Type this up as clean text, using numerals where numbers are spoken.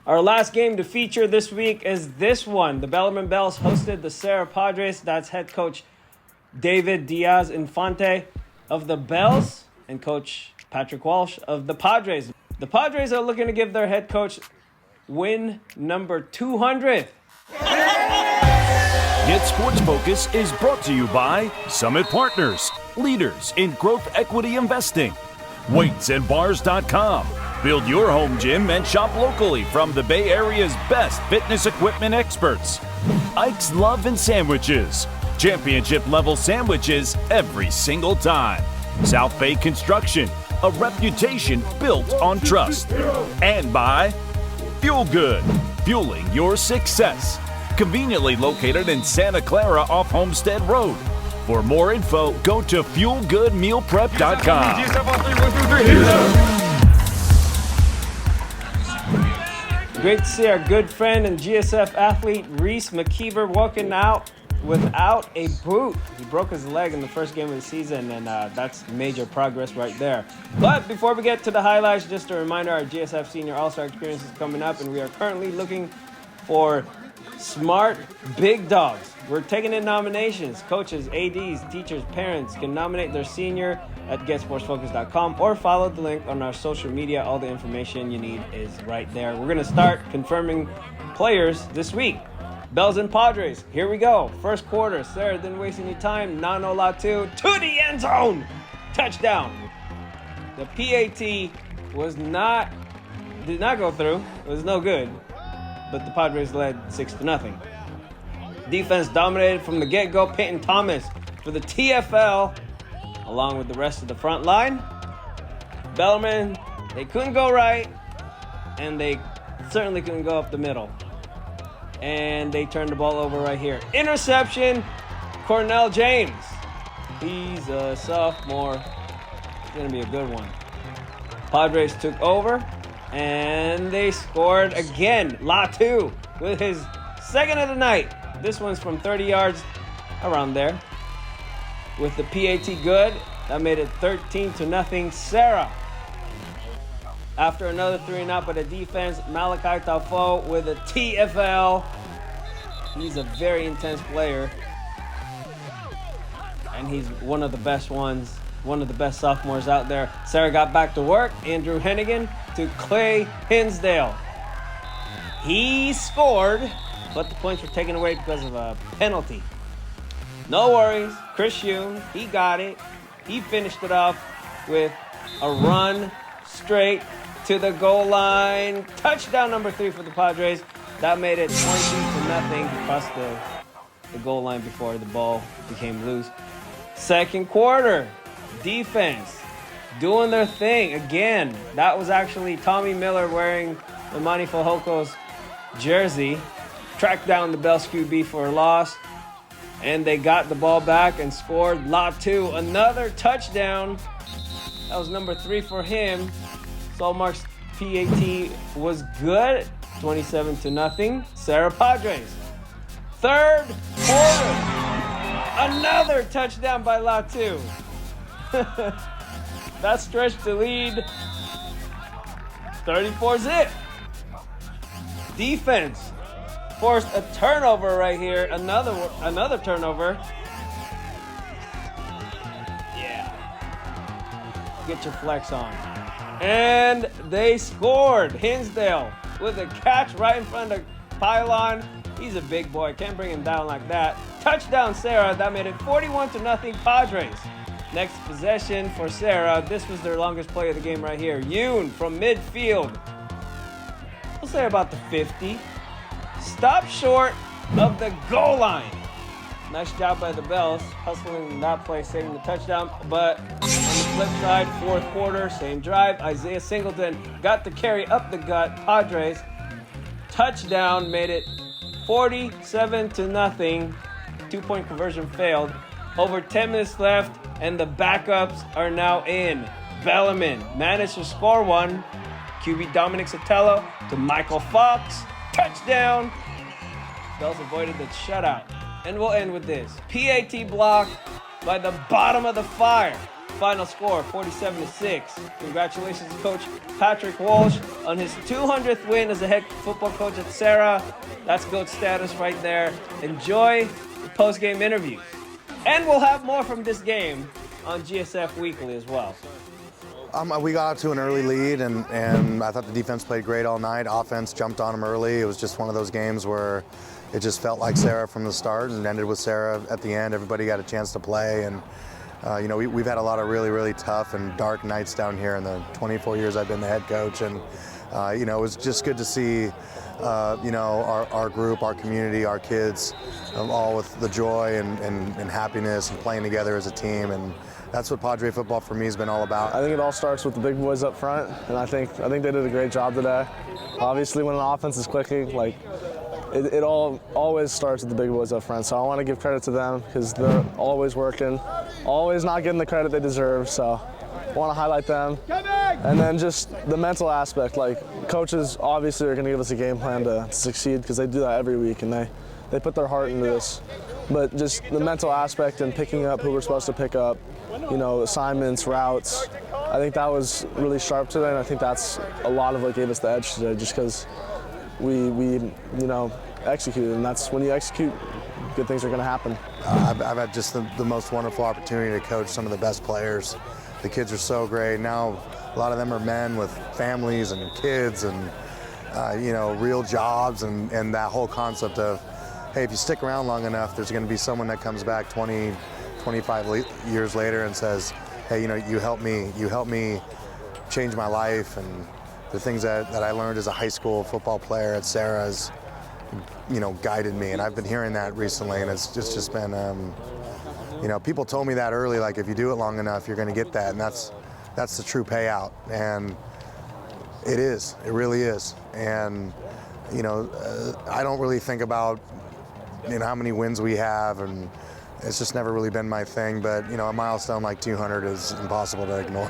Our last game to feature this week is this one. The Bellarmine Bells hosted the Serra Padres. That's head coach David Diaz-Infante of the Bells and coach Patrick Walsh of the Padres. The Padres are looking to give their head coach win number 200. GetSportsFocus is brought to you by Summit Partners, leaders in growth equity investing. WeightsandBars.com. Build your home gym and shop locally from the Bay Area's best fitness equipment experts. Ike's Love and Sandwiches. Championship level sandwiches every single time. South Bay Construction. A reputation built on trust. And by Fuel Good. Fueling your success. Conveniently located in Santa Clara off Homestead Road. For more info, go to fuelgoodmealprep.com. Great to see our good friend and GSF athlete Reese McKeever walking out without a boot. He broke his leg in the first game of the season, and that's major progress right there. But before we get to the highlights, just a reminder, our GSF Senior All-Star Experience is coming up, and we are currently looking for smart big dogs. We're taking in nominations. Coaches, ADs, teachers, parents can nominate their senior at GetSportsFocus.com or follow the link on our social media. All the information you need is right there. We're going to start confirming players this week. Bells and Padres, here we go. First quarter, Serra didn't waste any time. Nano Latu to the end zone. Touchdown. The PAT did not go through. It was no good. But the Padres led 6-0. Defense dominated from the get-go. Peyton Thomas for the TFL, along with the rest of the front line. Bellarmine, they couldn't go right, and they certainly couldn't go up the middle. And they turned the ball over right here. Interception, Cornell James. He's a sophomore. It's going to be a good one. Padres took over, and they scored again. Latu with his second of the night. This one's from 30 yards, around there. With the PAT good, that made it 13-0 Serra. After another 3-and-out by the defense, Malachi Taufo with a TFL. He's a very intense player. And he's one of the best ones, one of the best sophomores out there. Serra got back to work. Andrew Hennigan to Clay Hinsdale. He scored, but the points were taken away because of a penalty. No worries. Chris Yoon, he got it. He finished it off with a run straight to the goal line. Touchdown number 3 for the Padres. That made it 22-0. He crossed the goal line before the ball became loose. Second quarter, defense doing their thing again. That was actually Tommy Miller wearing the Manny Fajoco's jersey. Tracked down the Bells QB for a loss. And they got the ball back and scored. Latu, another touchdown. That was number 3 for him. Solmark's PAT was good. 27-0. Serra Padres. Third quarter. Another touchdown by Latu. That stretched the lead 34-zip. Defense forced a turnover right here. Another turnover. Yeah. Get your flex on. And they scored. Hinsdale with a catch right in front of the pylon. He's a big boy. Can't bring him down like that. Touchdown Serra. That made it 41-0 Padres. Next possession for Serra. This was their longest play of the game right here. Yoon from midfield. We'll say about the 50. Stop short of the goal line. Nice job by the Bells, hustling that play, saving the touchdown. But on the flip side, fourth quarter, same drive. Isaiah Singleton got the carry up the gut. Padres touchdown made it 47-0. 2-point conversion failed. Over 10 minutes left, and the backups are now in. Bellarmine managed to score one. QB Dominic Sotelo to Michael Fox. Touchdown. Bells avoided the shutout. And we'll end with this. PAT block by the bottom of the fire. Final score, 47-6. Congratulations to Coach Patrick Walsh on his 200th win as a head football coach at Serra. That's GOAT status right there. Enjoy the post-game interviews. And we'll have more from this game on GSF Weekly as well. We got out to an early lead, and I thought the defense played great all night. Offense jumped on them early. It was just one of those games where it just felt like Serra from the start and ended with Serra at the end. Everybody got a chance to play, and we've had a lot of really, really tough and dark nights down here in the 24 years I've been the head coach, and it was just good to see our group, our community, our kids, all with the joy and happiness and playing together as a team. And that's what Padre football for me has been all about. I think it all starts with the big boys up front, and I think they did a great job today. Obviously, when an offense is clicking, it always starts with the big boys up front. So I want to give credit to them because they're always working, always not getting the credit they deserve. So I want to highlight them. And then just the mental aspect, coaches obviously are going to give us a game plan to succeed because they do that every week, and they put their heart into this. But just the mental aspect and picking up who we're supposed to pick up, assignments, routes, I think that was really sharp today, and I think that's a lot of what gave us the edge today, just because we executed, and that's when you execute, good things are going to happen. I've had just the most wonderful opportunity to coach some of the best players. The kids are so great. Now a lot of them are men with families and kids and real jobs, and that whole concept of, hey, if you stick around long enough, there's going to be someone that comes back 20, 25 years later and says, hey, you helped me change my life, and the things that I learned as a high school football player at Serra has, guided me. And I've been hearing that recently, and it's just been, people told me that early, if you do it long enough, you're going to get that, and that's the true payout. And it is, it really is. And, I don't really think about, how many wins we have, and it's just never really been my thing, but a milestone like 200 is impossible to ignore.